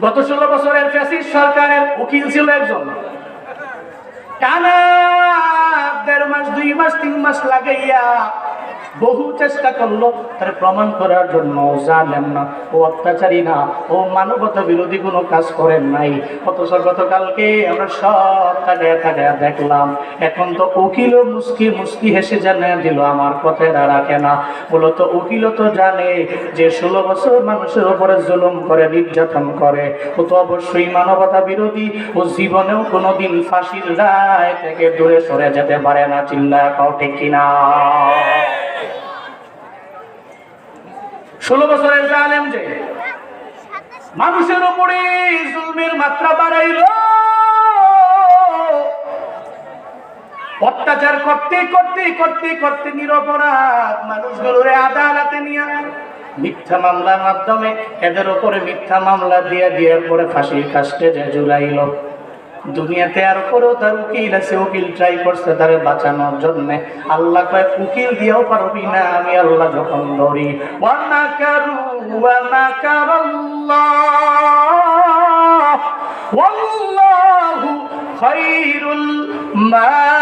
গত 16 বছরের ফ্যাসিস্ট সরকারের উকিল ছিল একজন। টানা 1.5 মাস 2 মাস 3 মাস লাগাইয়া বহু চেষ্টা করলো তার প্রমাণ করার জন্য জানেন না ও অত্যাচারী না, ও মানবতা বিরোধী কোনো কাজ করেন নাই। অথচ গতকালকে আমরা সব তাকায়া দেখলাম এখন তো উকিলও মুস্কি মুস্কি হেসে জানা দিল আমার কথাটা রাখে না। মূলত উকিলও তো জানে যে 16 বছর মানুষের উপরে জুলুম করে নির্যাতন করে ও তো অবশ্যই মানবতা বিরোধী, ও জীবনেও কোনোদিন ফাঁসির রায় থেকে দূরে সরে যেতে পারে না। চিল্লায় কও ঠিক কিনা? 16 বছরের জালেম যে মানুষের উপরে জুলমের মাত্রা বাড়াইল, অত্যাচার করতে করতে করতে করতে নিরপরাধ মানুষগুলোরে আদালতে নিয়ে মিথ্যা মামলার মাধ্যমে এদের উপরে মিথ্যা মামলা দিয়ে পরে ফাঁসির কাস্টে যে ঝুলাইল। দুনিয়াতে আর পরেও তার উকিল আছে, উকিল ট্রাই করছে তারে বাঁচানোর জন্য। আল্লাহ কয় উকিল দিয়েও পারবি না, আমি আল্লাহ যখন ধরি। ওয়া মাকারুল্লাহ ওয়াল্লাহু খায়রুল মাকিরিন।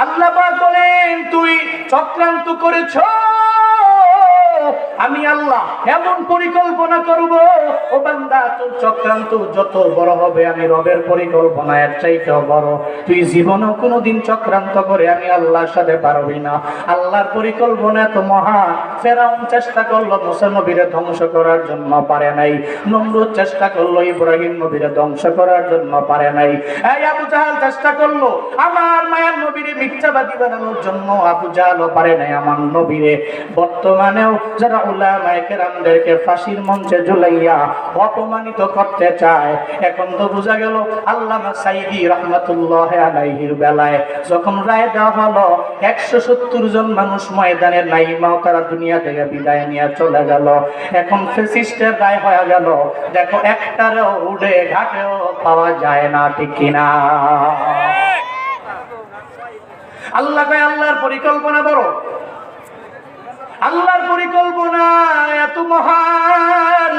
আল্লাহ পাক বলেন তুই চক্রান্ত করেছ, আমি আল্লাহ এমন পরিকল্পনা করব ও বান্দা তোর চক্রান্ত যত বড় হবে আমি রবের পরিকল্পনা এর চাইতেও বড়। তুই জীবনেও কোনোদিন চক্রান্ত করে আমি আল্লাহর সাথে পারবি না। আল্লাহর পরিকল্পনা এত মহা। ফেরাউন চেষ্টা করলো মুসা নবীরে ধ্বংস করার জন্য, পারে নাই। নমরুদ চেষ্টা করলো ইব্রাহিম নবীরে ধ্বংস করার জন্য, পারে নাই। এই আবু জাহাল চেষ্টা করলো আমার মায়ের নবীরে মিথ্যাবাদী বানানোর জন্য, আবু জাহালও পারে নাই আমার নবীরে। বর্তমানেও যারা উলামায়ে কেরামদেরকে ফাঁসির মঞ্চে ঝুলাইয়া অপমানিত করতে চায়, এখন তো বোঝা গেল আল্লামা সাইদি রাহমাতুল্লাহি আলাইহির বেলায় যখন রায় দেওয়া হলো 170 জন মানুষ ময়দানে নাইমাও তারা দুনিয়া থেকে বিদায় নিয়ে চলে গেল। এখন ফ্যাসিস্টের রায় হয়ে গেল, দেখো একটারও উড়ে ঘাটেও পাওয়া যায় না, ঠিক কিনা? আল্লাহ কয় আল্লাহর পরিকল্পনা বড়, আল্লাহর পরিকল্পনা এত মহান,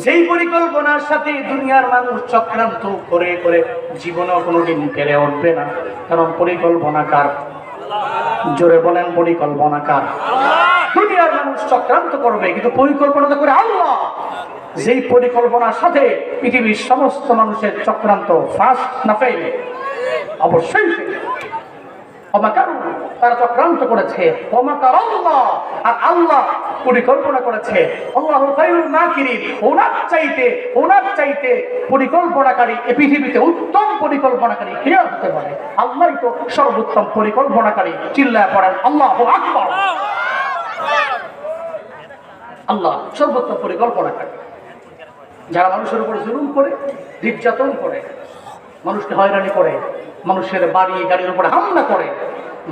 যেই পরিকল্পনার সাথে দুনিয়ার মানুষ চক্রান্ত করে করে জীবনেও কোনোদিন পেরে উঠবে না। কারণ পরিকল্পনা কার? জোরে বলেন, পরিকল্পনা কার? দুনিয়ার মানুষ চক্রান্ত করবে কিন্তু পরিকল্পনা তো করে আল্লাহ। যেই পরিকল্পনার সাথে পৃথিবীর সমস্ত মানুষের চক্রান্ত ফাস্ট না ফেল? অবশ্যই তারা চক্রান্ত করেছে, আর আল্লাহ পরিকল্পনা করেছে। আল্লাহু খায়রুল মাকিরিন, ওনার চাইতে পরিকল্পনাকারী এই পৃথিবীতে উত্তম পরিকল্পনাকারী কে হতে পারে? আল্লাহই তো সর্বোত্তম পরিকল্পনাকারী। চিল্লায় পড়েন আল্লাহু আকবার। আল্লাহ সর্বোত্তম পরিকল্পনাকারী। যারা মানুষের উপর জুলুম করে, নির্যাতন করে, মানুষকে হয়রানি করে, মানুষের বাড়ি গাড়ির উপরে হামলা করে,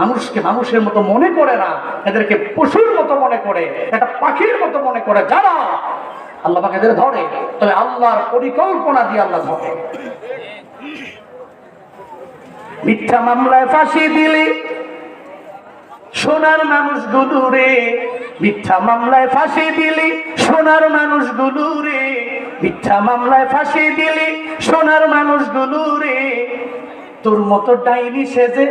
মানুষকে মানুষের মতো মনে করে না, এদেরকে পশুর মতো মনে করে, একটা পাখির মতো মনে করে, যারা আল্লাহ পাক এদের ধরে, তবে আল্লাহর পরিকল্পনা দিয়ে আল্লাহ ধরে। মিথ্যা মামলায় ফাঁসি দিলি সোনার মানুষগুলো রে, মিথ্যা মামলায় ফাঁসি দিলি সোনার মানুষগুলো রে, মিথ্যা মামলায় ফাঁসি দিলি সোনার মানুষগুলো রে। তোর মতো ডাইনি সেজে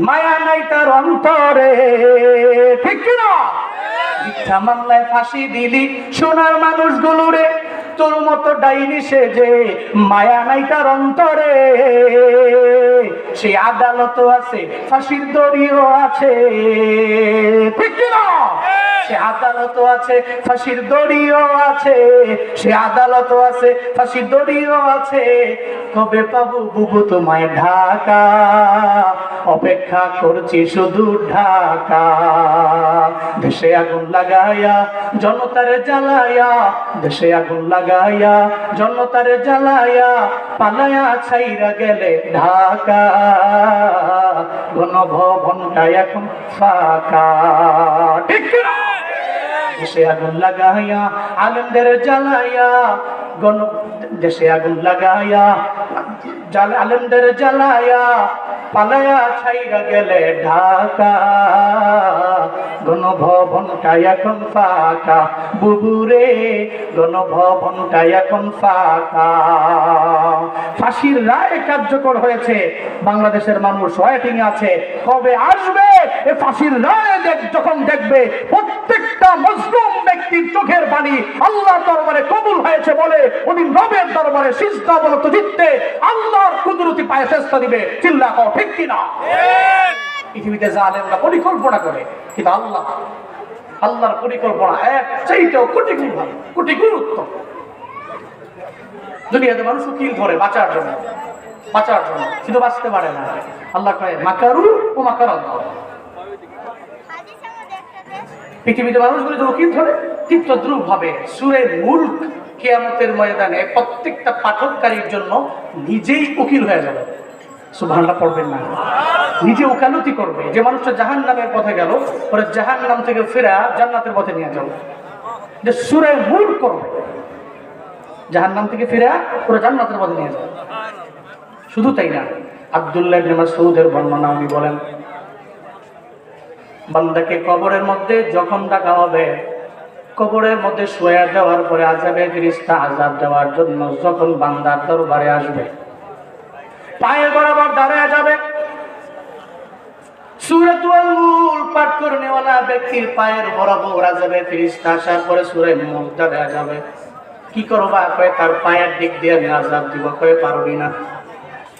মায়া নাই তার অন্তরে, ঠিক কিনা? মিথ্যা মামলায় ফাঁসি দিলি সোনার মানুষগুলো রে, তোর মতো ডাইনি সেজে মায়া নাই তার অন্তরে। সে আদালতও আছে, ফাঁসির দড়িও আছে, ঠিক কিনা? সে আদালতও আছে, ফাঁসির দড়িও আছে, সে আদালতও আছে, ফাঁসির দড়িও আছে। কবে পাবো বুবু তোমায় ঢাকা, অপেক্ষা করছি শুধু ঢাকা। দেশে আগুন লাগাইয়া জনতারে জ্বালাইয়া, দেশে আগুন লাগাইয়া জনতারে জ্বালাইয়া, পালায়া ছাইরা গেলে ঢাকা। গণভবনটা এখন ফাঁকা, ঠিক কিনা? দেশে আগুন লাগাইয়া আলেমদের জ্বালাইয়া, দেশে আগুন লাগাইয়া আলেমদের জ্বালাইয়া, পালায়া ছাইরা গেলে ঢাকা, গণভবনটা এখন ফাঁকা, বুবুরে গণভবনটা এখন ফাঁকা। ফাঁসির রায় কার্যকর হয়েছে, বাংলাদেশের মানুষ ওয়েটিং আছে কবে আসবে এই ফাঁসির রায়। যখন দেখবে প্রত্যেকটা মজলুম ব্যক্তির চোখের পানি আল্লাহর দরবারে কবুল হয়েছে বলে ওদিন রবের দরবারে সিজদা অবনত জিততে আল্লাহর কুদরতি পায়ে চেষ্টা দিবে। চিল্লা কও ঠিক কিনা? পৃথিবীতে জালেমরা পরিকল্পনা করে, কিন্তু আল্লাহর পরিকল্পনা এক চাইতেও কোটি গুণ ভালো, কোটি গুণ উত্তম। দুনিয়াতে মানুষ উকিল ধরে বাঁচার জন্য, কিন্তু বাঁচতে পারে না। আল্লাহ কয় মাকারু ও মাকারাল্লাহ। পৃথিবীতে মানুষগুলো যে উকিল ধরে তীব্র দ্রুপ ভাবে সূরা মুলক কিয়ামতের ময়দানে প্রত্যেকটা পাঠককারীর জন্য নিজেই উকিল হয়ে যাবে। সুবহানাল্লাহ পড়বেন না? নিজে ওকালতি করবে। যে মানুষটা জাহান্নামের পথে গেল, ওরা জাহান্নাম থেকে ফেরা জান্নাতের পথে নিয়ে যাবে। যে সূরা মুলক করবে, জাহান্নাম থেকে ফিরে পুরো জান্নাতের পথে নিয়ে যাবে। শুধু তাই না, আব্দুল্লাহ ইবনে মাসউদের বর্ণনা উনি বলেন, বান্দাকে কবরের মধ্যে যখন ডাকা হবে, কবরের মধ্যে শুয়ে দেওয়ার পরে আযাবের ফেরেশতা আযাব দেওয়ার জন্য যখন বান্দার দরবারে আসবে, পায়ের বরাবর দাঁড়ায় যাবে। সূরাতুল মুলক পাঠ করে নেওয়ালা ব্যক্তির পায়ের বরাবর আযাবের ফেরেশতা আসার পরে সূরা মুলক দাঁড়ায় যাবে। কি করবা? কয় তার পায়ের দিক দিয়ে আমি আযাব দিব। কয় পারবি না।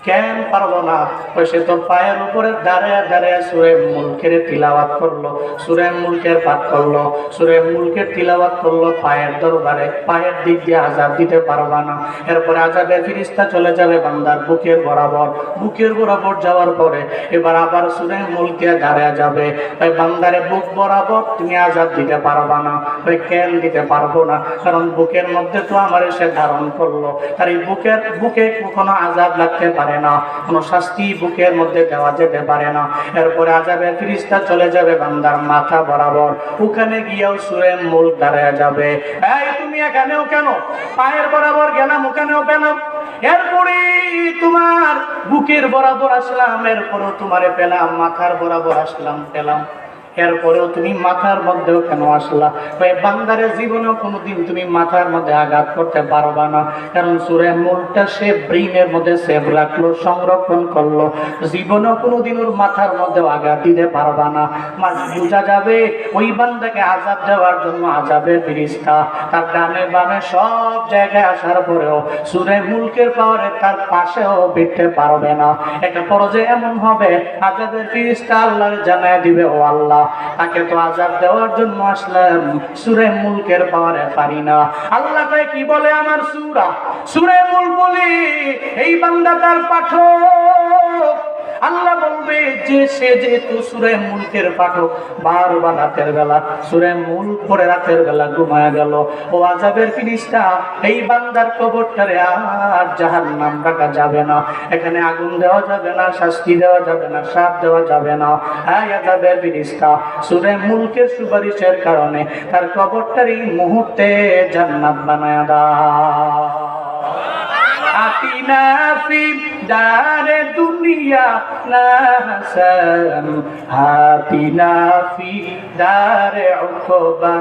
কেন পারবো না? কয় সে তো পায়ের উপরে দাঁড়ায় সূরা মুলকের তিলাওয়াত করলো, সূরা মুলকের পাঠ করলো, সূরা মুলকের তিলাওয়াত করলো পায়ের দরবারে, পায়ের দিক দিয়ে আযাব দিতে পারবা না। এরপরে আযাবের ফেরেশতা চলে যাবে বান্দার বুকের বরাবর যাওয়ার পরে এবার আবার সূরা মুলকে দাঁড়ায় যাবে। তাই বান্দারে বুক বরাবর তুমি আযাব দিতে পারবা না। কয় কেন দিতে পারবো না? কারণ বুকের মধ্যে তো আমার সে ধারণ করলো, তার এই বুকে কখনো আযাব লাগতে পারে না, কোনো শাস্তি বুকের মধ্যে দেওয়া যেতে পারে না। এরপরে আযাবের ফেরেশতা চলে যাবে বান্দার মাথা বরাবর, ওখানে গিয়েও সূরা মুলক দাঁড়ায় যাবে। এই তুমি এখানেও কেন? পায়ের বরাবর গেলাম, ওখানেও পেলাম। এরপরে তোমার বুকের বরাবর আসলাম, এরপরেও তোমারে পেলাম, মাথার বরাবর আসলাম পেলাম, এরপরেও তুমি মাথার মধ্যেও কেন আসলা? বান্দারের জীবনেও কোনোদিন তুমি মাথার মধ্যে আঘাত করতে পারবা না, কারণ সূরা মুলকটা সে ব্রেইনের মধ্যে সেভ রাখলো, সংরক্ষণ করলো, জীবনেও কোনোদিন ওর মাথার মধ্যেও আঘাত দিতে পারবা না। বোঝা যাবে ওই বান্দাকে আযাব দেওয়ার জন্য আযাবের ফেরেশতা তার ডানে বামে সব জায়গায় আসার পরেও সূরা মুলকের পাওয়ারে তার পাশেও বিটতে পারবে না। একটা পর্যায়ে এমন হবে আযাবের ফেরেশতা আল্লাহর জানায় দিবে, ও আল্লাহ, তাকে তো আযাব দেওয়ার জন্য আসলাম, সূরা মুলকের পাওয়ারে পারি না। আল্লাহ কয় কি বলে আমার সূরা মুলক বলি, এই বান্দা তার পাঠক। আল্লাহ বলবে যে সে যেহেতু সূরা মুলকের পাঠক, বারবার রাতের বেলা সূরা মুলক পড়ে রাতের বেলা ঘুমায় গেল, ও আযাবের ফেরেশতা এই বান্দার কবরটারে আর জাহান্নাম রাখা যাবে না, এখানে আগুন দেওয়া যাবে না, শাস্তি দেওয়া যাবে না, শাপ দেওয়া যাবে না। আযাবের ফেরেশতা সূরা মুলকের সুপারিশের কারণে তার কবরটার এই মুহূর্তে জান্নাত বানায়া দাও। আতিনা ফি দারে দুনিয়া না হাসান, আতিনা ফি দারে উকবা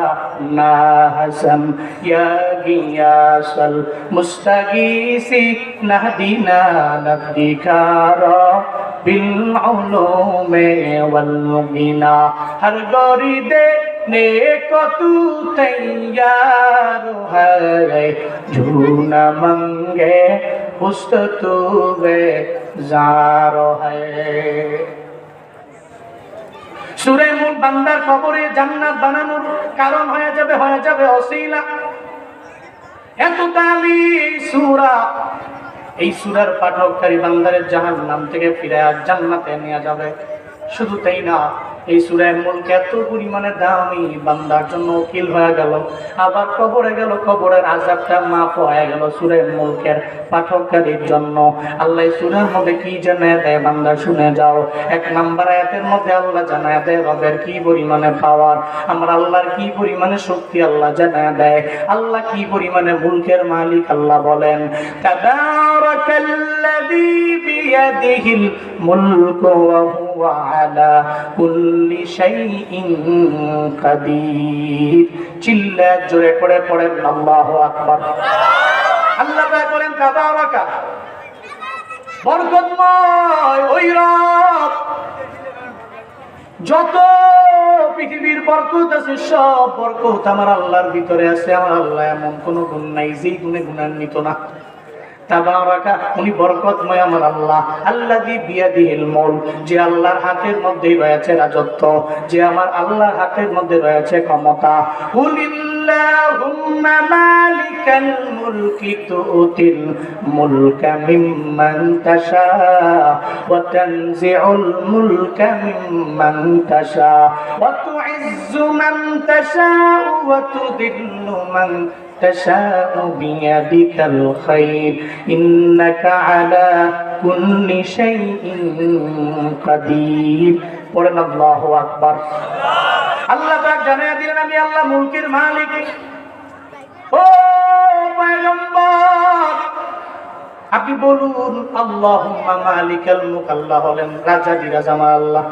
না হাসান, ইয়া গিয়াসাল মুস্তাগীসি নাহদিনা নাহদিকারা বিল উলুমে ওয়াল গিনা, হর গরি দে नेको तू तैयार है, झूना मंगे पुस्त तू बेजार है। সূরা মুলক বান্দার কবরে জান্নাত বানানোর কারণ হয়ে যাবে ওসিলা। এত দামি সূরা, এই সূরার পাঠককারী বান্দারে জাহান্নাম থেকে ফিরে জান্নাতে নিয়ে যাবে। শুধু তাই না, এই সূরা মুলক এত পরিমাণে দামি, বান্দার জন্য উকিল হয়ে গেল, আবার কবরে গেল, কবরের আযাবটা মাফ হয়ে গেল সূরা মুলকের পাঠককারীর জন্য। আল্লাহ সূরার মধ্যে কি জানায় দেয় বান্দা শুনে যাও। 1 নম্বর আয়াতের মধ্যে আল্লাহ জানায় দেয় রবের কি পরিমাণে পাওয়ার, আমার আল্লাহর কি পরিমাণে শক্তি আল্লাহ জানায় দেয়, আল্লাহ কি পরিমাণে মুলকের মালিক। আল্লাহ বলেন তাবারাকাল্লাযী বিয়াদিহিল মুলকু ওয়া হুয়া আলা কুল্লি শাইইন কাদির। চিল্লা জোরে করে পড়েন আল্লাহু আকবার। আল্লাহ পাক বলেন তাবারাকা, বরকতময় ওই রব, যত পৃথিবীর বরকত আছে সব বরকত আমার আল্লাহর ভিতরে আছে। আমার আল্লাহ এমন কোন গুণ নাই যেই গুণে গুণান্বিত না। তাবারাকা, উনি বরকতময় আমার আল্লাহ। আল্লাযী বিয়াদিহিল মুলক, যে আল্লাহর হাতের মধ্যেই রয়েছে রাজত্ব, যে আমার আল্লাহর হাতের মধ্যে রয়েছে ক্ষমতা। কুলিল্লাহুম্মা মালিকাল মুলকি তুতিল মুলকা মিম্মান তাশা ওয়া তানজিউল মুলকা মিম্মান তাশা ওয়া তুইজ্জু মান তাশা ওয়া তুদিল্লু মান تشاء بيدك الخير إنك على كل شيء قدير। পড়েন আল্লাহু আকবার। আল্লাহ পাক জানিয়ে দিলেন আমি আল্লাহ মুলকের মালিক। ও পয়গম্বর, আপনি বলুন আল্লাহুম্মা মালিকাল মুলক। আল্লাহ বলেন রাজাদিরাজ আমার আল্লাহ।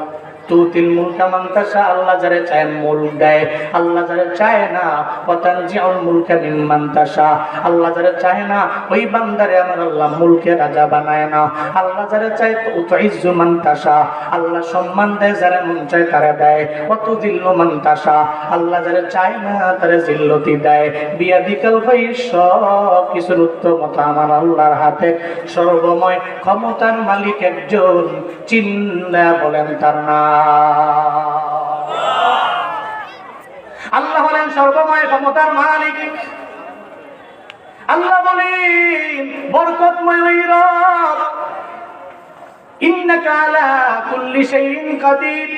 তুতিল মুলকা মান তাশা, আল্লাহ যারে চায় মুলক দেয়, আল্লাহ যারে চায় না। ওয়া তানজিউল মুলকা মিম্মান তাশা, আল্লাহ যারে চায় না ওই বান্দারে আমার আল্লাহ মুলকের রাজা বানায় না। আল্লাহ যারে চায় তুইজ্জু মান তাশা, আল্লাহ সম্মান দেয় যারে মন চায় তারে দেয়। ওয়া তুযিল্লু মান তাশা, আল্লাহ যারে চায় না তারে জিল্লতি দেয়। বিয়াদিকাল খায়র, সব কিছুর উত্তমতা আমার আল্লাহর হাতে। সর্বময় ক্ষমতার মালিক একজন, চিল্লা বলেন তার নাম। আল্লাহ হলেন সর্বময় ক্ষমতার মালিক। আল্লাহ বলেন বরকতময় ওই রব, ইন্নাকা আলা কুল্লি শাইইন কাদির।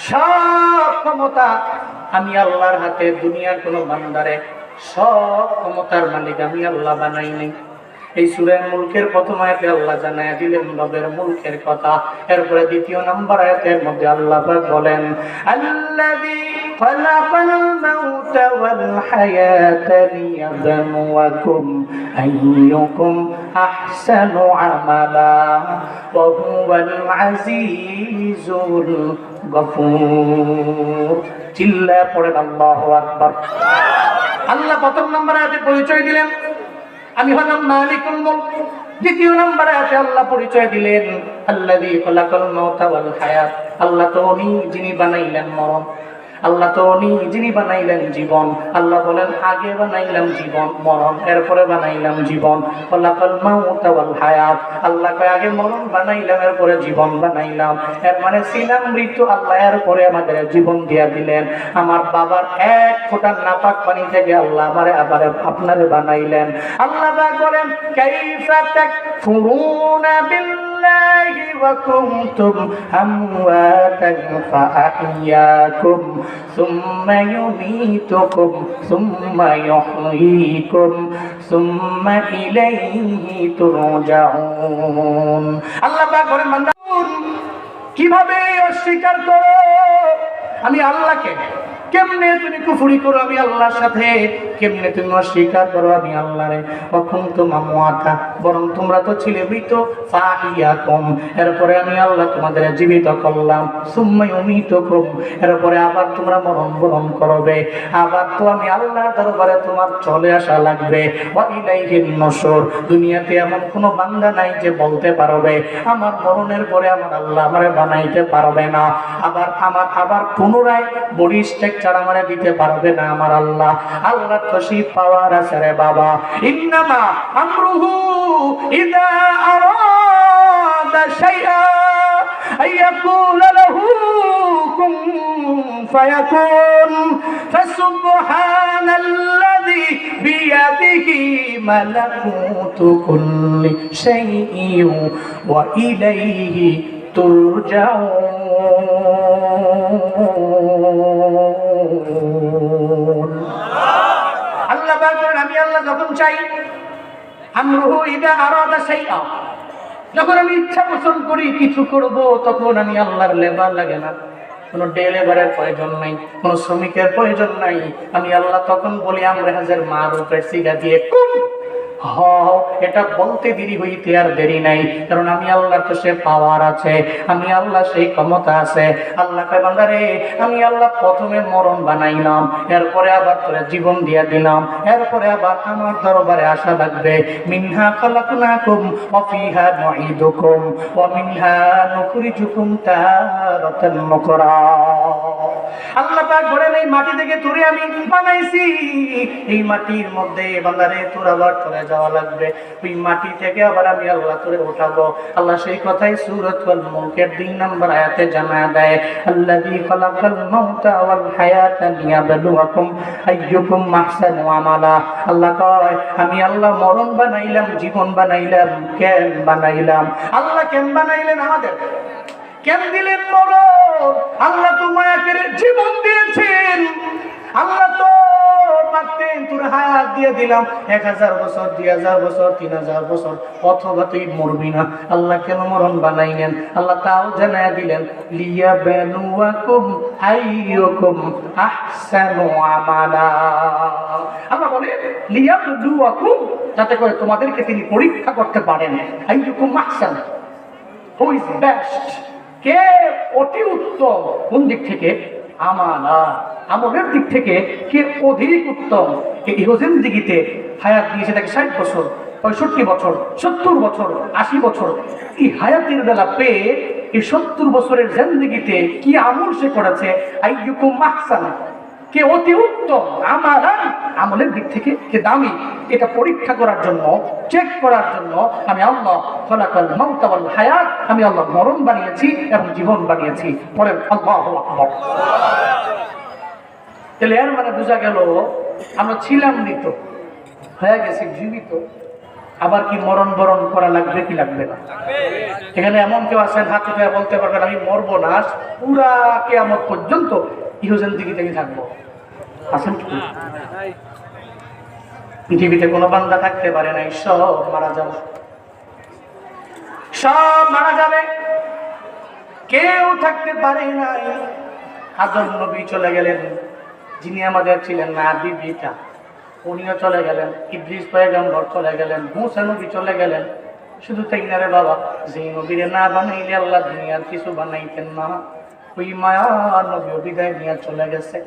সব ক্ষমতা আমি আল্লাহর হাতে। দুনিয়ার কোন বান্দারে সব ক্ষমতার মালিক আমি আল্লাহ বানাই নাই। এই সূরা মুলকের প্রথম আয়াতে আল্লাহ জানায় দিলেন রবের মুলকের কথা। এরপরে দ্বিতীয় নম্বর আয়াতের মধ্যে আল্লাহ পাক বলেন আল্লাযী খালাকাল মাউতা ওয়াল হায়াতা লিয়াবলুয়াকুম আইয়ুকুম আহসানু আমালা ওয়া হুয়াল আজিজুল গফুর। চিল্লা পড়েন আল্লাহু আকবার। আল্লাহ প্রথম নম্বর আয়াতে পরিচয় দিলেন আমি হলাম মালিকুল মুলক। দ্বিতীয় নম্বরে আছে আল্লাহ পরিচয় দিলেন আল্লাযী খালাকাল মাউতা ওয়াল হায়াত, আল্লাহ তো উনি যিনি বানাইলেন মরণ, আল্লাহ তো উনি যিনি বানাইলেন জীবন। আল্লাহ বলেন আগে বানাইলাম জীবন মরণ, এরপরে বানাইলাম জীবন। খালাকাল মাউতা ওয়াল হায়াত, আল্লাহ কয় আগে মরণ বানাইলাম এরপরে জীবন বানাইলাম। এর মানে ছিলাম মৃত্যু, আল্লাহ এরপরে আমাদের জীবন দিয়া দিলেন। আমার বাবার এক ফোঁটা নাপাক পানি থেকে আল্লাহ আমারে আবার আপনারে বানাইলেন। আল্লাহ পাক বলেন কাইফা তাকফুরুনা বিল্লাহি ওয়া কুনতুম আমওয়াতান ফাআহইয়াকুম সুম্মা ইউমীতুকুম সুম্মা ইউহয়ীকুম সুম্মা ইলাইহি তুরজাউন। আল্লাহ পাক বলেন বান্দা কিভাবে অস্বীকার করো আমি আল্লাহকে, কেমনে তুমি কুফরি করো আমি আল্লাহর সাথে, কেমনে তুমি অস্বীকার করো আমি আল্লাহরে। কুনতুম আমওয়াতা, বরং তোমরা তো ছিলে মৃত। ফাহিয়াকুম, এরপরে আমি আল্লাহ তোমাদের জীবিত করলাম। সুম্মা ইউমীতুকুম, এরপরে আবার তোমরা মরণ বরণ করবে। আবার তো আমি আল্লাহর দরবারে তোমার চলে আসা লাগবে। ওয়া ইলাইহিন নুশুর, দুনিয়াতে এমন কোনো বান্দা নাই যে বলতে পারবে আমার মরণের পরে আমার আল্লাহ আমারে বানাইতে পারবে না। আবার পুনরায় বডি স্ট্রাকচার আমারে দিতে পারবে না আমার আল্লাহ। আল্লাহ তো সেই পাওয়ার আছে রে বাবা। ইন্নামা আমরুহু ইযা আরাদা শাইআ আইয়াকুলা লাহু কুন ফায়াকুন। ফাসুবহানাল্লাযী বিয়াদিহি মালাকুতু কুল্লি শাইইন ওয়া ইলাইহি তুরজাউন। আল্লাহ বলেন আমি আল্লাহ যখন চাই, আমরুহু ইযা আরাদা শাইআ, যখন আমি ইচ্ছা পোষণ করি কিছু করব তখন আমি আল্লাহর লেবার লাগে না, কোনো ডেলিভারের প্রয়োজন নাই, কোনো শ্রমিকের প্রয়োজন নাই। আমি আল্লাহ তখন বলি আমরা হাজার মারুফের সিগা দিয়ে কুন হ, এটা বলতে দেরি হইতে আর দেরি নাই, কারণ আমি আল্লাহর তো সে পাওয়ার আছে, আমি আল্লাহ সেই ক্ষমতা আছে। আল্লাহ কয় বান্দারে, আমি আল্লাহ প্রথমে মরণ বানাইলাম, এরপরে আবার তোরে জীবন দিয়া দিলাম, এরপরে আবার আমার দরবারে আসা লাগবে। মিনহা খালাকনাকুম ওয়া ফিহা নুঈদুকুম ওয়া মিনহা নুখরিজুকুম তারাতান নুকরা। আল্লাহ পাক বলেন, এই মাটি থেকে তোরে আমি বানাইছি, এই মাটির মধ্যে বান্দারে তোর আবার চলে যাওয়া লাগবে, ওই মাটি থেকে আবার আমি আল্লাহ তোরে উঠাবো। আল্লাহ সেই কথাই সূরাতুল মুলকের 2 নম্বর আয়াতে জানায় দেয়, আল্লাযী খালাকাল মাউতা ওয়াল হায়াতা লিয়াবলুয়াকুম আইয়ুকুম আহসানু আমালা। আল্লাহ কয়, আমি আল্লাহ মরণ বানাইলাম, জীবন বানাইলাম, কেন বানাইলাম? আল্লাহ কেন বানাইলেন আমাদের? কেন দিলেন মরণ? আল্লাহ তো মায়া করে জীবন দিয়েছেন। আল্লাহ তো পারতেন তোর হায়াত দিয়ে দিলাম 1000 বছর, 2000 বছর, 3000 বছর, অথবা তুই মরবি না। আল্লাহ কেন মরণ বানাইলেন? আল্লাহ তাও জানায়া দিলেন, লিয়াবলুয়াকুম আইয়ুকুম আহসানু আমালা। আল্লাহ বলে লিয়াবলুয়াকুম, যাতে করে তোমাদেরকে তিনি পরীক্ষা করতে পারেন। আইয়ুকুম আহসান, হু ইজ বেস্ট, কে অতি উত্তম। কোন দিক থেকে? আমালা, আমলের দিক থেকে কে অধিক উত্তম। এই জিন্দেগিতে হায়াত দিয়েছে তাকে 60 বছর, 65 বছর, 70 বছর, 80 বছর। এই হায়াতের বেলা পেয়ে এই 70 বছরের জিন্দেগিতে কি আমল সে করেছে? আইয়ুকুম আহসান, কে অতি উত্তম। আমালান, আমলের দিক থেকে কে দামি, এটা পরীক্ষা করার জন্য, চেক করার জন্য আমি আল্লাহ খালাকাল মাউতা ওয়াল হায়াত, আমি আল্লাহ মরণ বানিয়েছি এবং জীবন বানিয়েছি। বলেন আল্লাহু আকবার। তাহলে এর মানে বোঝা গেল আমরা ছিলাম মৃত, হয়ে গেছি জীবিত, আবার কি মরণ বরণ করা লাগবে কি লাগবে না? এখানে এমন কেউ আছেন হাত উঠে বলতে পারবেন আমি মরবো না, পুরা কিয়ামত পর্যন্ত ইহজিন্দেগিতে আমি থাকবো? আছেন কি? পৃথিবীতে কোনো বান্দা থাকতে পারে নাই, সব মারা যাবে, সব মারা যাবে, কেউ থাকতে পারে নাই। আদম নবী চলে গেলেন, যিনি আমাদের ছিলেন না আদি পিতা, উনিও চলে গেলেন। ইদ্রিস পয়গম্বর চলে গেলেন, মুসা নবী চলে গেলেন। শুধু তাই না রে বাবা, যে নবীরে না বানাইলে আল্লাহ দুনিয়ার কিছু বানাইতেন না। ওই মায়ার নবীও বিদায় নিয়ে চলে গেছে,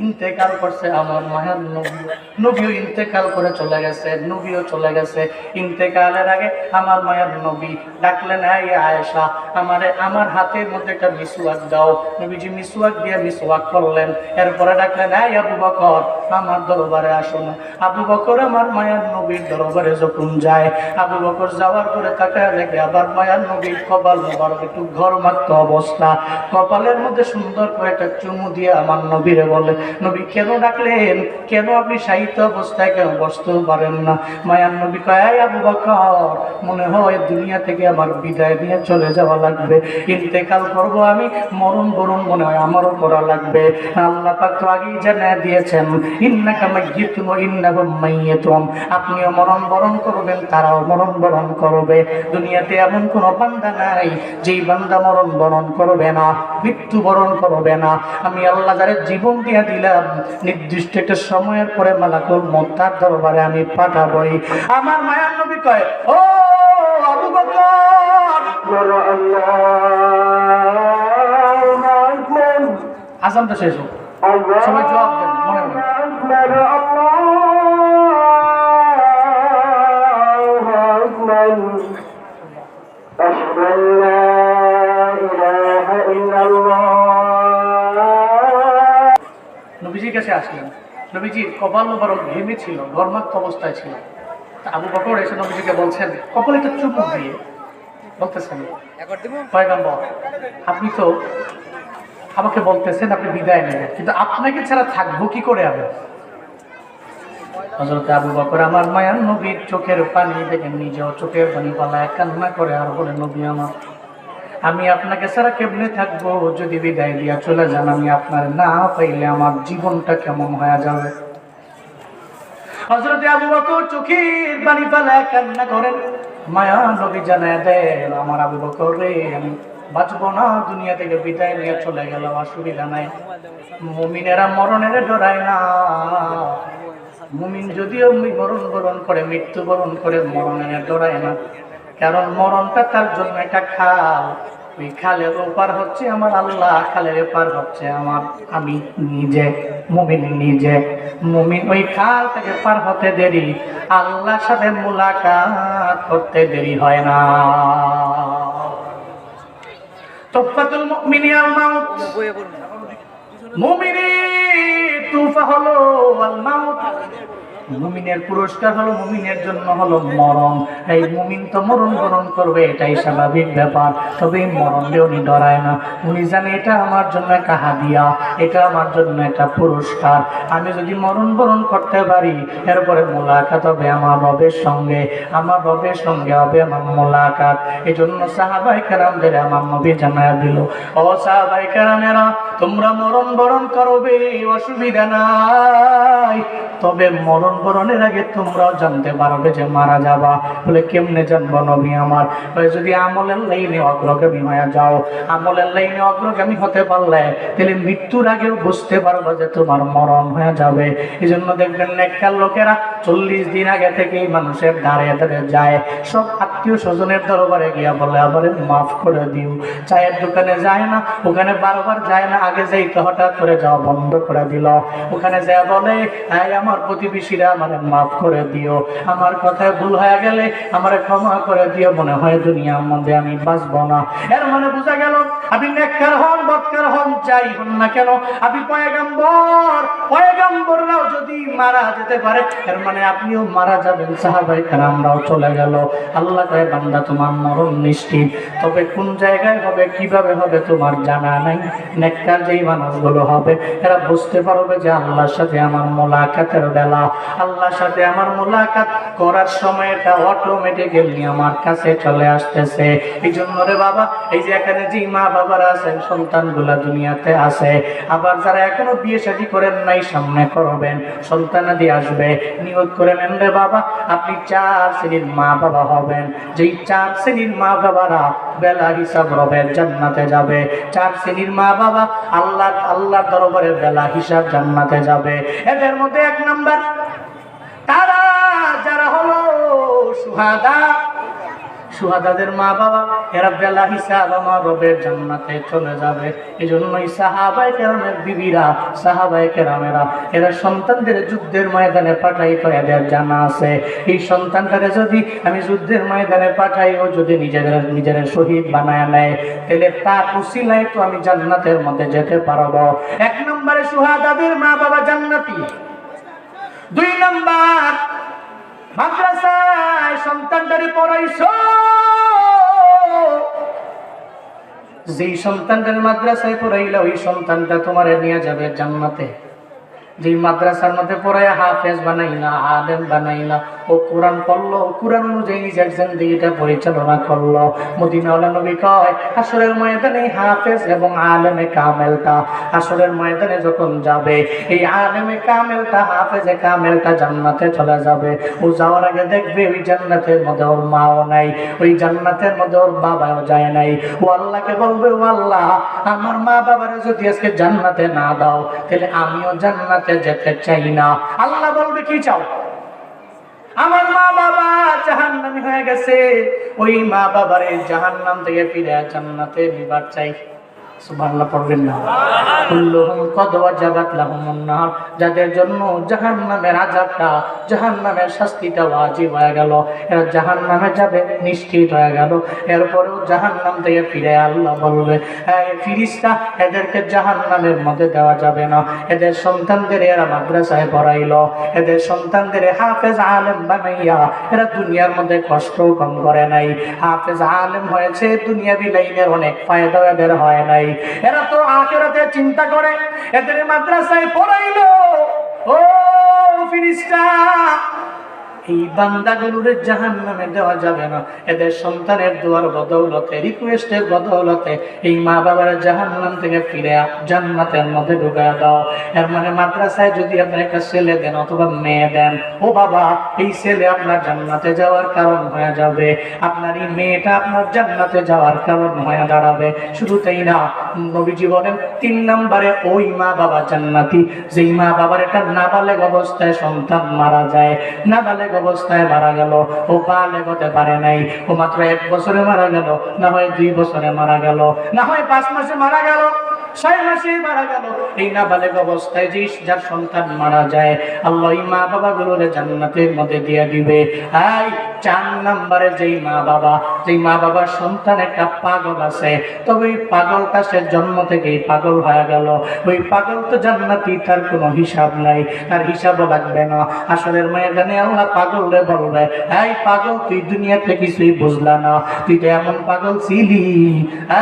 ইন্তেকাল করছে আমার মায়ার নবীও। নবীও ইন্তেকাল করে চলে গেছে, নবীও চলে গেছে। ইন্তেকালের আগে আমার মায়ার নবী ডাকলেন, এই আয়েশা, আমারে আমার হাতের মধ্যে একটা মিসওয়াক দাও। নবীজি মিসওয়াক দিয়ে মিসওয়াক করলেন। এরপরে ডাকলেন, এই আবু বকর, আমার দরবারে আসো না। আবু বকর আমার মায়ার নবীর দরবারে যখন যায়, আবু বকর যাওয়ার পরে তাকায় দেখে আবার মায়ার নবীর কপাল মোবারক একটু ঘরমাক্ত অবস্থা। কপালের মধ্যে সুন্দর করে একটা চুমু দিয়ে আমার নবীরে বলে, নবী কেন ডাকলেন? কেন আপনি সাহিত্য অবস্থায় কেন বসতে পারেন না? মায়ার নবী কয়, আবু বকর, মনে হয় দুনিয়া থেকে আমার বিদায় নিয়ে চলে যাওয়া লাগবে, ইন্তেকাল করব আমি, মরণ বরণ মনে হয় আমারও করা লাগবে। আল্লাহ পাক তো আগেই জানিয়ে দিয়েছেন, ইন্নাকা মাইয়িতুন ওয়া ইন্নাহুম মাইয়িতুন, আপনিও মরণ বরণ করবেন, তারাও মরণ বরণ করবে। দুনিয়াতে এমন কোনো বান্দা নাই যেই বান্দা মরণ বরণ করবে না, মৃত্যু বরণ করবে না। আমি আল্লাহ যারে জীবন দিয়ে দিলাম, নির্দিষ্ট একটা সময়ের পরে মালাকুল মউত তার দরবারে আমি পাঠাবই। আমার মায়ার নবী কয়, ও আবু বকর, আজানটা শেষ হোক, সবাই জবাব দেন মনে মনে। নবীজির কাছে আসলেন, নবীজির কপাল মোবারক ঘেমে ছিল, ঘর্মাক্ত অবস্থায় ছিল। আবু বকর এসে নবীজিকে বলছেন, কপালে একটা চুমু দিয়ে বলতেছেন, পয়গম্বর, আপনি তো আমাকে বলতেছেন আপনি বিদায় নেবেন, কিন্তু আপনাকে ছাড়া থাকবো কি করে আমি? হযরত আবু বকর আমার মায়ার নবীর চোখের পানি দেখে নিজেও চোখের পানি পালায় কান্না করে আর বলে, নবী আমার, আমি আপনাকে ছাড়া কেমনে থাকবো? যদি বিদায় দিয়া চলে যান, আমি আপনার না পাইলে আমার জীবনটা কেমন হয়ে যাবে? হযরত আবু বকর চোখের পানি পালায় কান্না করেন। মায়া নবী জানায় দেন, আমার আবু বকর রে, আমি বাঁচবো না, দুনিয়া থেকে বিদায় নিয়ে চলে গেল, অসুবিধা নাই। মুমিনেরা মরণের ডরায় না, মুমিন যদিও মরণ করে, মৃত্যুবরণ করে, মরণের ডরায় না, কারণ মরণটা তার জন্য একটা খাল। ওই খালের ওপার হচ্ছে আমার আল্লাহ, খালের এপার হচ্ছে আমি নিজে। মুমিন নিজে, মুমিন ওই খাল থেকে পার হতে দেরি, আল্লাহর সাথে মুলাকাত করতে দেরি হয় না। তুফাতুল মুমিনিল মাউত, মুমিনের তুফা হলো আল মাউত। মুমিনের পুরস্কার হলো, মুমিনের জন্য হলো মরণ। এই মুমিন তো মরণ বরণ করবে, এটাই স্বাভাবিক ব্যাপার। তবে মরণে উনি ডরায় না, উনি জানে এটা আমার জন্য একটা হাদিয়া, এটা আমার জন্য একটা পুরস্কার। আমি যদি মরণ বরণ করতে পারি, এরপরে মোলাকাত হবে আমার রবের সঙ্গে, আমার রবের সঙ্গে হবে আমার মোলাকাত। এই জন্য সাহাবায়ে কেরামদের আমার নবী জানায়া দিল, ও সাহাবায়ে কেরামেরা, তোমরা মরণ বরণ করবে, অসুবিধা নাই, তবে মরণ বরণের আগে তোমরাও জানতে পারবে যে মারা যাবা। বলে কেমনে জানবো নবী আমার? যদি আমলের লাইনে অগ্রগামী হয়ে যাও, আমলের লাইনে অগ্রগামী হতে পারলে তাহলে মৃত্যুর আগেও বুঝতে পারবে যে তোমার মরণ হয়ে যাবে। এই জন্য দেখবেন নেককার লোকেরা 40 দিন আগে থেকেই মানুষের দাঁড়ে দাঁড়ে যায়, সব আত্মীয় স্বজনের দরবারে গিয়া বলে আবার মাফ করে দিও। চায়ের দোকানে যায় না, ওখানে বারবার যায় না, আগে যাইতে হঠাৎ করে যাওয়া বন্ধ করে দিল। ওখানে যা বলে, আমার প্রতিবেশীরা আমারে মাফ করে দিও, আমার কথায় ভুল হয়ে গেলে আমারে ক্ষমা করে দিও, মনে হয় দুনিয়ার মধ্যে আমি বাঁচবো না। এর মানে বোঝা গেল আপনি নেককার হন, বদকার হন, যাই হন না কেন, আপনি পয়গম্বর, পয়গম্বররাও যদি মারা যেতে পারে, এর মানে আপনিও মারা যাবেন। সাহাবায়ে কেরামরাও চলে গেল। আল্লাহ কয় বান্দা তোমার মরণ নিশ্চিত, তবে কোন জায়গায় হবে, কিভাবে হবে তোমার জানা নাই। নেককার যেই মানুষগুলো হবে, এরা বুঝতে পারবে যে আল্লাহর সাথে আমার মোলাকাতের বেলা, আল্লাহর সাথে আমার মোলাকাত করার সময়টা অটোমেটিক্যালি আমার কাছে চলে আসতেছে। এই জন্য রে বাবা, এই যে এখানে যে মা বাবারা আছেন, সন্তানগুলা দুনিয়াতে আছে, আবার যারা এখনো বিয়ে শাদী করেন নাই, সামনে করবেন, সন্তানাদি আসবে, নিয়ত করে নেন রে বাবা, আপনি 4 শ্রেণীর মা বাবা হবেন। যেই 4 শ্রেণীর মা বাবারা বেলা হিসাব রবের জান্নাতে যাবে। 4 শ্রেণীর মা বাবা আল্লাহর দরবারে বেলা হিসাব জান্নাতে যাবে। এদের মধ্যে 1 নাম্বার তারা যারা হলো সুহাদা, সুহাদাদের মা বাবা, এরা বেলা হিসাব আমার রবের জান্নাতে চলে যাবে। এই জন্যই সাহাবায়ে কেরামের বিবিরা, সাহাবায়ে কেরামেরা এরা সন্তানদের যুদ্ধের ময়দানে পাঠাইতো, এদের জানা আছে এই সন্তানটারে যদি আমি যুদ্ধের ময়দানে পাঠাই, ও যদি নিজের শহীদ বানায় নেয়, তাহলে তার উসিলায় তো আমি জান্নাতের মধ্যে যেতে পারবো। 1 নম্বরে সুহাদাদের মা বাবা জান্নাতি। 2 নাম্বার, মাদ্রাসায় সন্তানটারে পড়াইছো, যেই সন্তানটার মাদ্রাসায় পড়াইলা, ওই সন্তানটা তোমার নিয়ে যাবে জান্নাতে। যে মাদ্রাসার মধ্যে পড়ায় হাফেজ বানাইলা, আলেম বানাইলা, ও কোরআন পড়লো, কোরআন অনুযায়ী নিজের জিন্দেগিটা পরিচালনা করলো। মদিনাওয়ালা নবী কয়, হাসরের ময়দানে হাফেজ এবং আলেমে কামেলটা হাসরের ময়দানে যখন যাবে, এই আলেমে কামেলটা, হাফেজে কামেলটা জান্নাতে চলে যাবে। ও যাওয়ার আগে দেখবে ওই জান্নাতের মধ্যে ওর মাও নাই, ওই জান্নাতের মধ্যে ওর বাবাও যায় নাই। ও আল্লাহকে বলবে, ও আল্লাহ, আমার মা বাবারে যদি আজকে জান্নাতে না দাও, তাহলে আমিও জান্নাতে যেতে চাই না। আল্লাহ বলবে, কি চাও? আমার মা বাবা জাহান্নামী হয়ে গেছে, ওই মা বাবারে জাহান্নাম থেকে ফিরে জান্নাতে নিবার চাই। সুবহানাল্লাহ পড়বেন না? কুল্লুহুম কদ ওয়াজাবাত লাহুমুন নার, যাদের জন্য জাহান্নামের আযাবটা, জাহান্নামের শাস্তিটা ওয়াজিব হয়ে গেল, এরা জাহান্নামে যাবে, নিশ্চিত হয়ে গেল। এরপরেও জাহান্নাম থেকে ফিরে আল্লাহ বলবে, এই ফেরেশতা, এদেরকে জাহান্নামের মধ্যে দেওয়া যাবে না। এদের সন্তানদের এরা মাদ্রাসায় পড়াইলো, এদের সন্তানদের হাফেজ আলেম বানাইয়া এরা দুনিয়ার মধ্যে কষ্ট কম করে নাই। হাফেজ আলেম হয়েছে, দুনিয়াবি লাইনের অনেক ফায়দা এদের হয় নাই। এরা তো আখিরাতে চিন্তা করে, এদের মাদ্রাসায় পড়াইলো। ও ফেরেশতা, এই বান্দাগুলোর জাহান্নামে দেওয়া যাবে না। এদের সন্তানের দোয়ার বদৌলতে, রিকোয়েস্টের বদৌলতে এই মা বাবার জাহান্নাম থেকে ফিরে জান্নাতের মধ্যে ঢুকায় দাও। এর মানে মাদ্রাসায় যদি আপনি একটা ছেলে দেন অথবা মেয়ে দেন, ও বাবা, এই ছেলে আপনার জান্নাতে যাওয়ার কারণ হয়ে যাবে, আপনার এই মেয়েটা আপনার জান্নাতে যাওয়ার কারণ হয়ে দাঁড়াবে। শুধু তাই না, নবীজি বলেন 3 নম্বরে ওই মা বাবা জান্নাতি যেই মা বাবার একটা নাবালেগ অবস্থায় সন্তান মারা যায়, নাবালেগ অবস্থায় মারা গেল, ও বালেগ হতে পারে নাই, ও মাত্র 1 বছরে মারা গেল, না হয় 2 বছরে মারা গেল, না হয় 5 মাসে মারা গেল, 6 মাসে মারা গেল, এই নাবালেগ অবস্থায় যে যার সন্তান মারা যায়, আল্লাহ এই মা বাবা গুলোরে জান্নাতের মধ্যে দিয়ে দিবে। এই 4 নম্বরে যেই মা বাবার সন্তান একটা পাগল আছে, তবে ওই পাগলটা সে জন্ম থেকেই পাগল হয়ে গেল, ওই পাগল তো জান্নাতি, তার কোনো হিসাব নাই, তার হিসাবও লাগবে না। আসলের ময়দানে আল্লাহ পাগলরে বলবে, এই পাগল তুই দুনিয়াতে কিছুই বুঝলা না, তুই তো এমন পাগল ছিলি,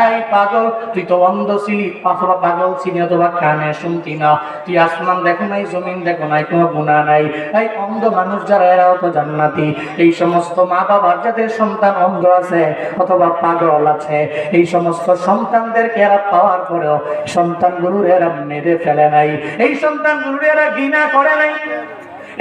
এই পাগল তুই তো অন্ধ ছিলি, অথবা পাগল ছিলি, অথবা কানে শুনতি না, তুই আসমান দেখো নাই, জমিন দেখো নাই, কোনো গুনাহ নাই। এই অন্ধ মানুষ যারা, এরাও তো জান্নাতি। এই সমস্ত মা বাবার যাদের সন্তান অন্ধ আছে অথবা পাগল আছে, এই সমস্ত সন্তানদেরকে এরা পাওয়ার পরেও সন্তানগুলোর এরা মেরে ফেলে নাই, এই সন্তানগুলোর এরা ঘৃণা করে নাই,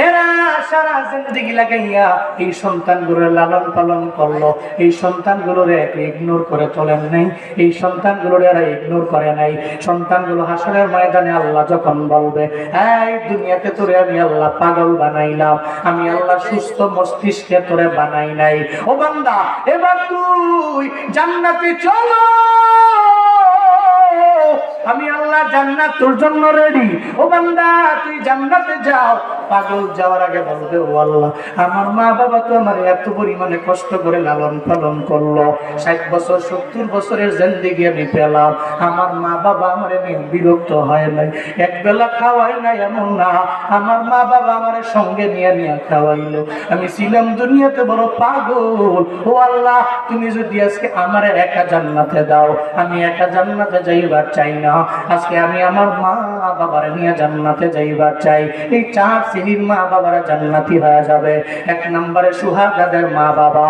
এরা সারা জিন্দেগি লাগাইয়া এই সন্তানগুলোর লালন পালন করলো, এই সন্তানগুলোরে ইগনোর করে চলেন নাই, এই সন্তানগুলোর এরা ইগনোর করে নাই। সন্তানগুলো হাসরের ময়দানে আল্লাহ যখন বলবে, এই দুনিয়াতে তোরে আমি আল্লাহ পাগল বানাইলাম, আমি আল্লাহ সুস্থ মস্তিষ্কে তোরে বানাই নাই, ও বান্দা এবার তুই জান্নাতে চলো, আমি আল্লাহ জান্নাত তোর জন্য রেডি, ও বান্দা তুই জান্নাতে যাও। পাগল যাওয়ার আগে বলবে, ও আল্লাহ আমার মা বাবা তো আমার এত পরিমাণে কষ্ট করে লালন পালন করলো, 60 বছর 70 বছরের জিন্দেগি আমি পেলাম, আমার মা বাবা আমার বিরক্ত হয় নাই, এক বেলা খাওয়াই নাই এমন না, আমার মা বাবা আমার সঙ্গে নিয়ে নিয়ে খাওয়াইলো, আমি ছিলাম দুনিয়াতে বড় পাগল, ও আল্লাহ তুমি যদি আজকে আমার একা জান্নাতে দাও, আমি একা জান্নাতে যাইবার চাই না, আজকে আমি আমার মা বাবার নিয়ে জান্নাতে যাইবার চাই। এই 4 শ্রেণীর মা বাবারা জান্নাতি হয়ে যাবে। 1 নম্বরে সুহাদাদের মা বাবা,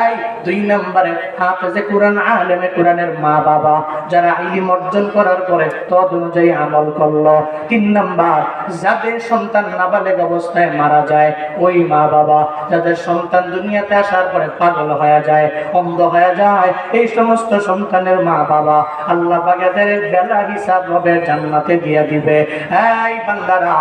এই 2 নম্বরে হাফেজে কোরআন আলেমে কোরআনের মা বাবা, যারা ইলম অর্জন করার পরে তদ অনুযায়ী আমল করলো। 3 নম্বর যাদের সন্তান নাবালেগ অবস্থায় মারা যায়, ওই মা বাবা, যাদের সন্তান দুনিয়াতে আসার পরে পাগল হয়ে যায়, অন্ধ হয়ে যায়, এই সমস্ত সন্তানের মা বাবা আল্লাহ পাক এদের বেলা হিসাব হবে জান্নাতে দিয়ে দিবে। এই বান্দারা